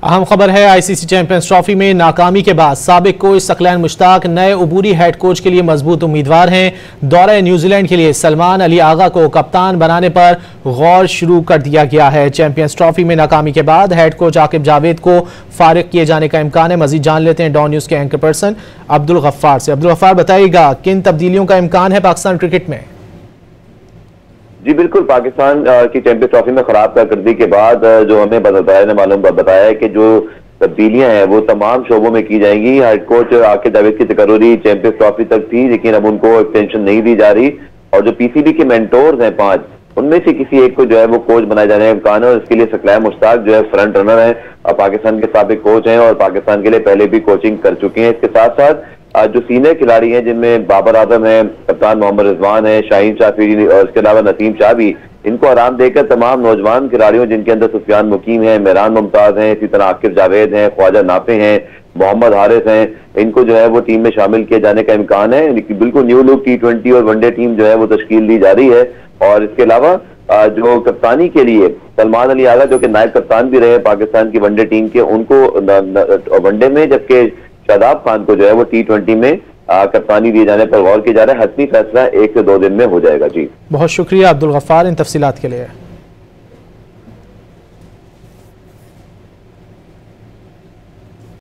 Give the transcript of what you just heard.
अहम खबर है, आईसीसी चैंपियंस ट्रॉफी में नाकामी के बाद साबिक कोच सकलैन मुश्ताक नए उबूरी हेड कोच के लिए मजबूत उम्मीदवार हैं। दौरे न्यूजीलैंड के लिए सलमान अली आगा को कप्तान बनाने पर गौर शुरू कर दिया गया है। चैंपियंस ट्रॉफी में नाकामी के बाद हेड कोच आकिब जावेद को फारिग किए जाने का इम्कान है। मजीद जान लेते हैं डॉन न्यूज के एंकर पर्सन अब्दुल गफ्फार से। अब्दुल गफ्फार, बताइएगा किन तब्दीलियों का इम्कान है पाकिस्तान क्रिकेट में? जी बिल्कुल, पाकिस्तान की चैंपियंस ट्रॉफी में खराब कारकर्दगी के बाद जो हमें बताया है कि जो तब्दीलियां हैं वो तमाम शोबों में की जाएंगी। हेड कोच आकिब जावेद की तकर्री चैंपियंस ट्रॉफी तक थी, लेकिन अब उनको एक्सटेंशन नहीं दी जा रही और जो पीसीबी के मेंटोर्स हैं 5, उनमें से किसी एक को जो है वो कोच बनाए जाने का इम्कान है और इसके लिए सकलैन मुश्ताक जो है फ्रंट रनर है। पाकिस्तान के साबिक कोच हैं और पाकिस्तान के लिए पहले भी कोचिंग कर चुके हैं। इसके साथ साथ जो सीनियर खिलाड़ी हैं जिनमें बाबर आजम है, कप्तान मोहम्मद रिजवान है, शाहीन शाफी और इसके अलावा नसीम शाह भी, इनको आराम देकर तमाम नौजवान खिलाड़ियों जिनके अंदर सुफियान मुकीम है, मेहरान मुमताज हैं, इसी तरह आकिब जावेद हैं, ख्वाजा नाफे हैं, मोहम्मद हारिस हैं, इनको जो है वो टीम में शामिल किए जाने का इम्कान है। बिल्कुल न्यू लुक T20 और वनडे टीम जो है वो तश्कील दी जा रही है। और इसके अलावा जो कप्तानी के लिए सलमान अली आगा जो कि नायब कप्तान भी रहे पाकिस्तान की वनडे टीम के, उनको वनडे में, जबकि शादाब खान को जो है वो T20 में कप्तानी दिए जाने पर गौर किया जा रहा है। हतमी फैसला 1 से 2 दिन में हो जाएगा। जी बहुत शुक्रिया अब्दुल गफ्फार इन तफसीलात के लिए।